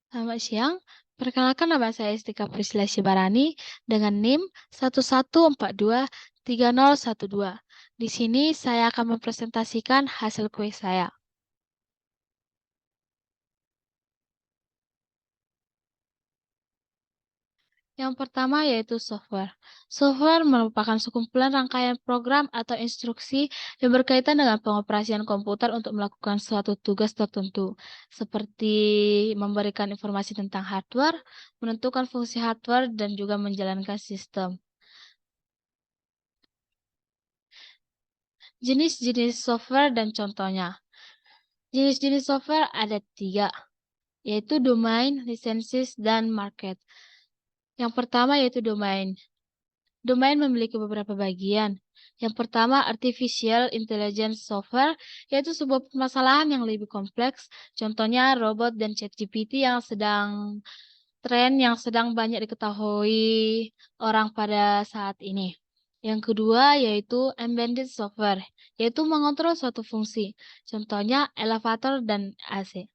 Selamat siang, perkenalkan nama saya Istika Priscila Sibarani dengan NIM 11423012. Di sini saya akan mempresentasikan hasil kuis saya. Yang pertama yaitu software. Software merupakan sekumpulan rangkaian program atau instruksi yang berkaitan dengan pengoperasian komputer untuk melakukan suatu tugas tertentu, seperti memberikan informasi tentang hardware, menentukan fungsi hardware, dan juga menjalankan sistem. Jenis-jenis software dan contohnya. Jenis-jenis software ada 3, yaitu domain, lisensis, dan market. Yang pertama yaitu domain. Domain memiliki beberapa bagian. Yang pertama, artificial intelligence software, yaitu sebuah permasalahan yang lebih kompleks. Contohnya robot dan ChatGPT yang sedang banyak diketahui orang pada saat ini. Yang kedua yaitu embedded software, yaitu mengontrol suatu fungsi. Contohnya elevator dan AC.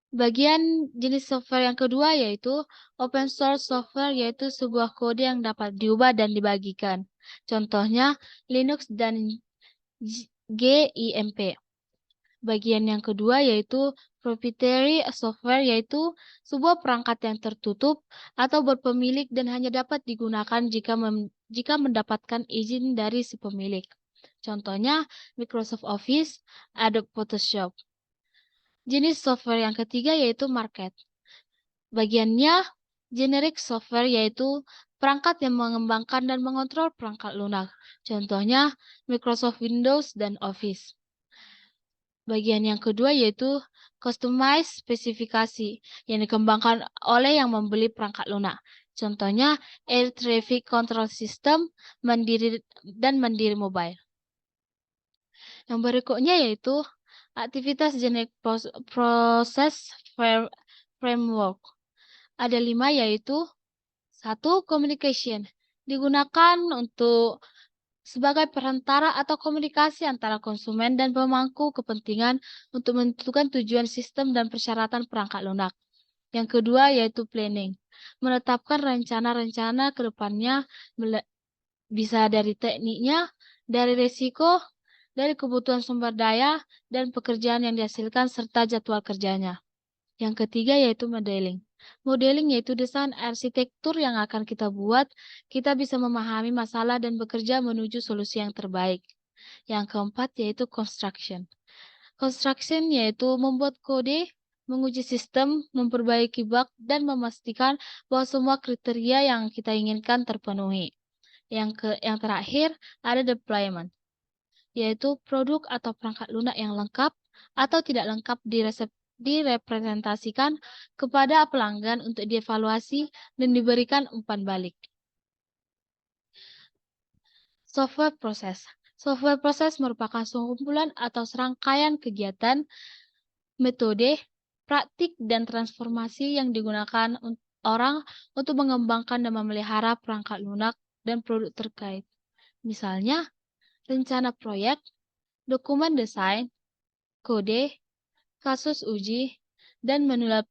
Bagian jenis software yang kedua yaitu open source software, yaitu sebuah kode yang dapat diubah dan dibagikan. Contohnya Linux dan GIMP. Bagian yang kedua yaitu proprietary software, yaitu sebuah perangkat yang tertutup atau berpemilik dan hanya dapat digunakan jika mendapatkan izin dari si pemilik. Contohnya Microsoft Office, Adobe Photoshop. Jenis software yang ketiga yaitu market. Bagiannya generic software, yaitu perangkat yang mengembangkan dan mengontrol perangkat lunak. Contohnya Microsoft Windows dan Office. Bagian yang kedua yaitu customized spesifikasi yang dikembangkan oleh yang membeli perangkat lunak. Contohnya Air Traffic Control System, Mandiri Mobile. Yang berikutnya yaitu aktivitas generic process framework. Ada 5 yaitu 1. Communication. Digunakan untuk sebagai perantara atau komunikasi antara konsumen dan pemangku kepentingan untuk menentukan tujuan sistem dan persyaratan perangkat lunak. Yang kedua yaitu planning. Menetapkan rencana-rencana ke depannya, bisa dari tekniknya, dari risiko, dari kebutuhan sumber daya, dan pekerjaan yang dihasilkan serta jadwal kerjanya. Yang ketiga yaitu modeling. Modeling yaitu desain arsitektur yang akan kita buat. Kita bisa memahami masalah dan bekerja menuju solusi yang terbaik. Yang keempat yaitu construction. Construction yaitu membuat kode, menguji sistem, memperbaiki bug, dan memastikan bahwa semua kriteria yang kita inginkan terpenuhi. Yang terakhir ada deployment, yaitu produk atau perangkat lunak yang lengkap atau tidak lengkap direpresentasikan kepada pelanggan untuk dievaluasi dan diberikan umpan balik. Software proses. Software proses merupakan sekumpulan atau serangkaian kegiatan, metode, praktik, dan transformasi yang digunakan orang untuk mengembangkan dan memelihara perangkat lunak dan produk terkait. Misalnya, rencana proyek, dokumen desain, kode, kasus uji, dan manual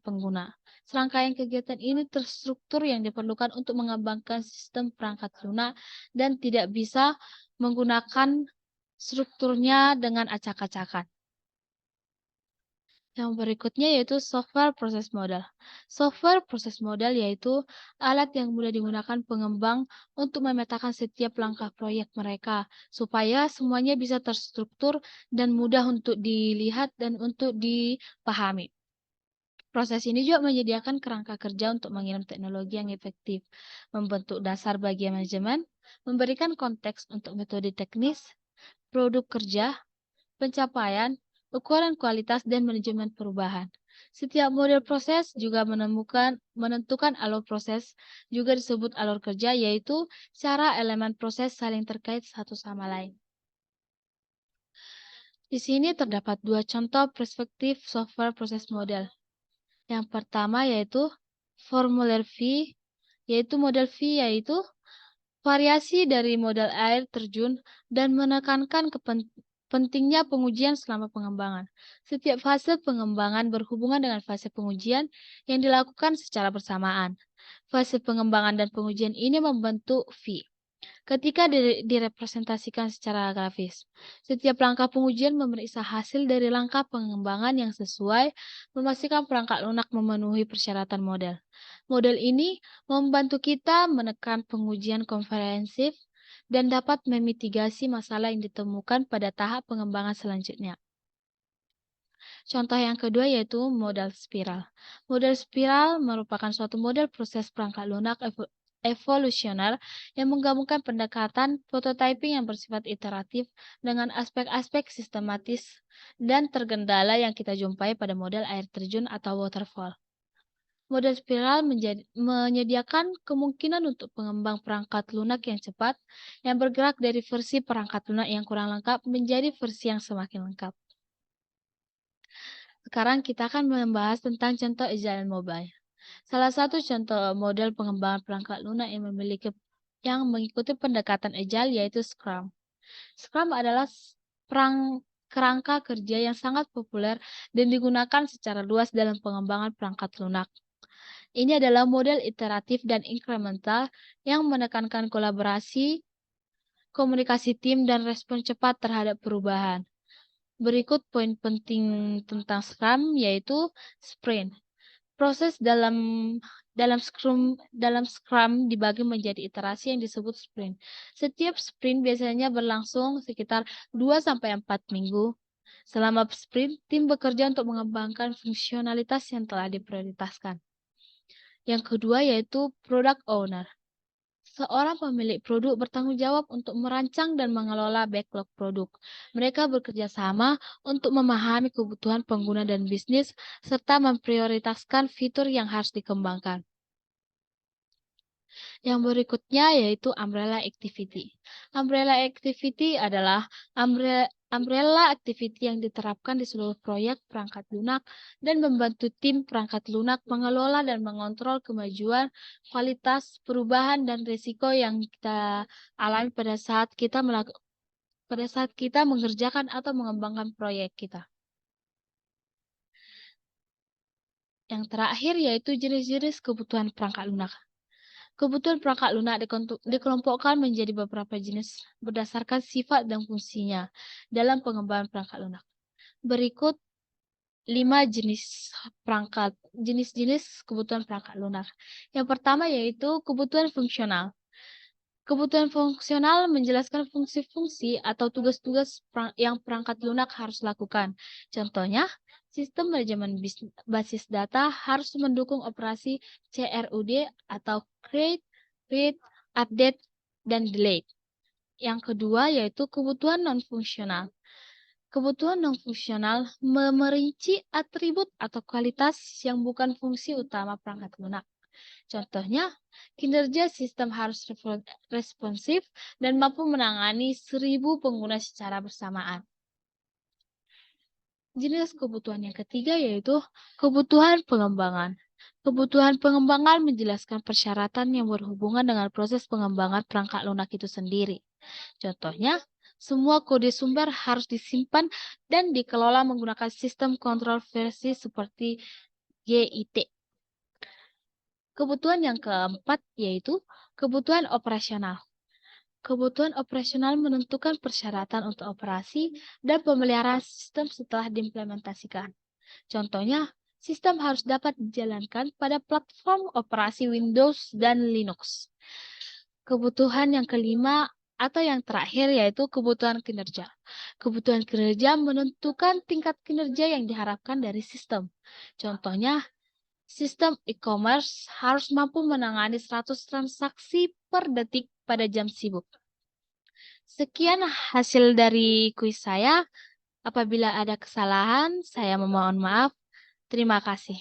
pengguna. Serangkaian kegiatan ini terstruktur yang diperlukan untuk mengembangkan sistem perangkat lunak dan tidak bisa menggunakan strukturnya dengan acak-acakan. Yang berikutnya yaitu software proses model. Software proses model yaitu alat yang mudah digunakan pengembang untuk memetakan setiap langkah proyek mereka, supaya semuanya bisa terstruktur dan mudah untuk dilihat dan untuk dipahami. Proses ini juga menyediakan kerangka kerja untuk mengirim teknologi yang efektif, membentuk dasar bagi manajemen, memberikan konteks untuk metode teknis, produk kerja, pencapaian, ukuran kualitas, dan manajemen perubahan. Setiap model proses juga menentukan alur proses, juga disebut alur kerja, yaitu cara elemen proses saling terkait satu sama lain. Di sini terdapat 2 contoh perspektif software proses model. Yang pertama yaitu formulir V, yaitu model V yaitu variasi dari model air terjun dan menekankan Pentingnya pengujian selama pengembangan. Setiap fase pengembangan berhubungan dengan fase pengujian yang dilakukan secara bersamaan. Fase pengembangan dan pengujian ini membentuk V. Ketika direpresentasikan secara grafis, setiap langkah pengujian memeriksa hasil dari langkah pengembangan yang sesuai, memastikan perangkat lunak memenuhi persyaratan model. Model ini membantu kita menekan pengujian komprehensif dan dapat memitigasi masalah yang ditemukan pada tahap pengembangan selanjutnya. Contoh yang kedua yaitu model spiral. Model spiral merupakan suatu model proses perangkat lunak evolusioner yang menggabungkan pendekatan prototyping yang bersifat iteratif dengan aspek-aspek sistematis dan tergendala yang kita jumpai pada model air terjun atau waterfall. Model spiral menyediakan kemungkinan untuk pengembang perangkat lunak yang cepat, yang bergerak dari versi perangkat lunak yang kurang lengkap menjadi versi yang semakin lengkap. Sekarang kita akan membahas tentang contoh Agile Mobile. Salah satu contoh model pengembangan perangkat lunak yang mengikuti pendekatan Agile yaitu Scrum. Scrum adalah kerangka kerja yang sangat populer dan digunakan secara luas dalam pengembangan perangkat lunak. Ini adalah model iteratif dan inkremental yang menekankan kolaborasi, komunikasi tim, dan respon cepat terhadap perubahan. Berikut poin penting tentang Scrum yaitu sprint. Proses dalam Scrum dibagi menjadi iterasi yang disebut sprint. Setiap sprint biasanya berlangsung sekitar 2-4 minggu. Selama sprint, tim bekerja untuk mengembangkan fungsionalitas yang telah diprioritaskan. Yang kedua yaitu product owner. Seorang pemilik produk bertanggung jawab untuk merancang dan mengelola backlog produk. Mereka bekerja sama untuk memahami kebutuhan pengguna dan bisnis, serta memprioritaskan fitur yang harus dikembangkan. Yang berikutnya yaitu umbrella activity. Umbrella activity adalah umbrella activity yang diterapkan di seluruh proyek perangkat lunak dan membantu tim perangkat lunak mengelola dan mengontrol kemajuan, kualitas, perubahan, dan risiko yang kita alami pada saat kita mengerjakan atau mengembangkan proyek kita. Yang terakhir yaitu jenis-jenis kebutuhan perangkat lunak. Kebutuhan perangkat lunak dikelompokkan menjadi beberapa jenis berdasarkan sifat dan fungsinya dalam pengembangan perangkat lunak. Berikut 5 jenis kebutuhan perangkat lunak. Yang pertama yaitu kebutuhan fungsional. Kebutuhan fungsional menjelaskan fungsi-fungsi atau tugas-tugas yang perangkat lunak harus lakukan. Contohnya, sistem manajemen basis data harus mendukung operasi CRUD atau create, read, update, dan delete. Yang kedua yaitu kebutuhan non-fungsional. Kebutuhan non-fungsional memerinci atribut atau kualitas yang bukan fungsi utama perangkat lunak. Contohnya, kinerja sistem harus responsif dan mampu menangani 1000 pengguna secara bersamaan. Jenis kebutuhan yang ketiga yaitu kebutuhan pengembangan. Kebutuhan pengembangan menjelaskan persyaratan yang berhubungan dengan proses pengembangan perangkat lunak itu sendiri. Contohnya, semua kode sumber harus disimpan dan dikelola menggunakan sistem kontrol versi seperti Git. Kebutuhan yang keempat yaitu kebutuhan operasional. Kebutuhan operasional menentukan persyaratan untuk operasi dan pemeliharaan sistem setelah diimplementasikan. Contohnya, sistem harus dapat dijalankan pada platform operasi Windows dan Linux. Kebutuhan yang kelima atau yang terakhir yaitu kebutuhan kinerja. Kebutuhan kinerja menentukan tingkat kinerja yang diharapkan dari sistem. Contohnya, sistem e-commerce harus mampu menangani 100 transaksi per detik pada jam sibuk. Sekian hasil dari kuis saya. Apabila ada kesalahan, saya memohon maaf. Terima kasih.